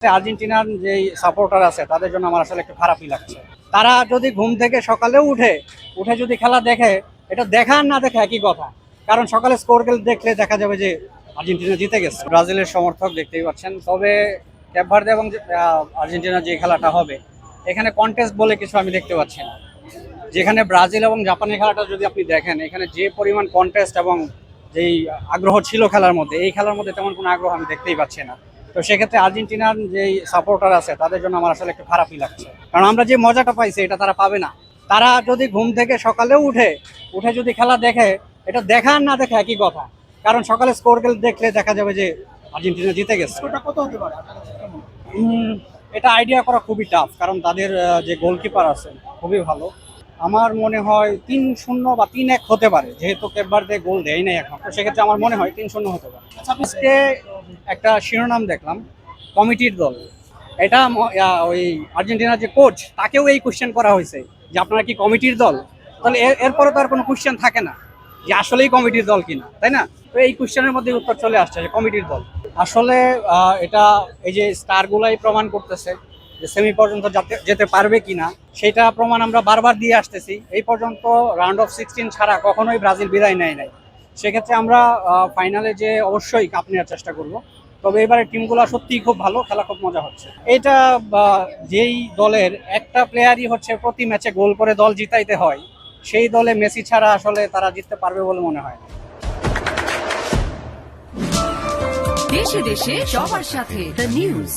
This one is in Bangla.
আর্জেন্টিনার যে সাপোর্টার আছে তাদের জন্য আমার আসলে একটু খারাপই লাগছে। তারা যদি ঘুম থেকে সকালেও উঠে যদি খেলা দেখে, এটা দেখা আর না দেখে একই কথা। কারণ সকালে স্কোর দেখলে দেখা যাবে যে আর্জেন্টিনা জিতে গেছে। ব্রাজিলের সমর্থক দেখতেই পাচ্ছেন। তবে ক্যাপ ভার্দে এবং আর্জেন্টিনার যে খেলাটা হবে, এখানে কন্টেস্ট বলে কিছু আমি দেখতে পাচ্ছি না। যেখানে ব্রাজিল এবং জাপানের খেলাটা যদি আপনি দেখেন, এখানে যে পরিমাণ কন্টেস্ট এবং যেই আগ্রহ ছিল খেলার মধ্যে, এই খেলার মধ্যে তেমন কোনো আগ্রহ আমি দেখতেই পাচ্ছি না। তো সেক্ষেত্রে আর্জেন্টিনার যেই সাপোর্টার আছে তাদের জন্য আমার আসলে একটু খারাপই লাগছে। কারণ আমরা যে মজাটা পাইছি এটা তারা পাবে না। তারা যদি ঘুম থেকে সকালেও উঠে যদি খেলা দেখে, এটা দেখা আর না দেখে একই কথা। কারণ সকালে স্কোর দেখলে দেখা যাবে যে আর্জেন্টিনা জিতে গেছে। কত হতে পারে? এটা আইডিয়া করা খুবই টাফ, কারণ তাদের যে গোলকিপার আছে খুবই ভালো। আমার মনে হয় 3-0 বা 3-1 হতে পারে, যেহেতু ক্যাপ ভার্দে গোল দেয় নাই এখন। তো সেক্ষেত্রে আমার মনে হয় 3-0 হতে পারে। আজকে একটা শিরোনাম দেখলাম, কমিটির দল। এটা ওই আর্জেন্টিনার যে কোচ, তাকেও এই কোশ্চেন করা হয়েছে যে আপনারা কি কমিটির দল। তাহলে এরপরে তো আর কোনো কোশ্চেন থাকে না যে আসলেই কমিটির দল কিনা, তাই না? তো এই কোশ্চেনের মধ্যে উত্তর চলে আসছে যে কমিটির দল। আসলে এটা এই যে স্টারগুলাই প্রমাণ করতেছে যে সেমি পর্যন্ত যেতে পারবে কিনা, সেটা প্রমাণ আমরা বারবার দিয়ে আসতেছি। এই পর্যন্ত রাউন্ড অফ 16 ছাড়া কখনোই ব্রাজিল বিদায় নেয় নাই। সেক্ষেত্রে আমরা ফাইনালে যে অবশ্যই কাপ নেওয়ার চেষ্টা করব। তবে এবারে টিমগুলো সত্যিই খুব ভালো, খেলা খুব মজা হচ্ছে। এটা যেই দলের একটা প্লেয়ারই হচ্ছে প্রতি ম্যাচে গোল করে দল জিতাইতে হয়, সেই দলে মেসি ছাড়া আসলে তারা জিততে পারবে বলে মনে হয় না। দেশে দেশে সবার সাথে দ্য নিউজ।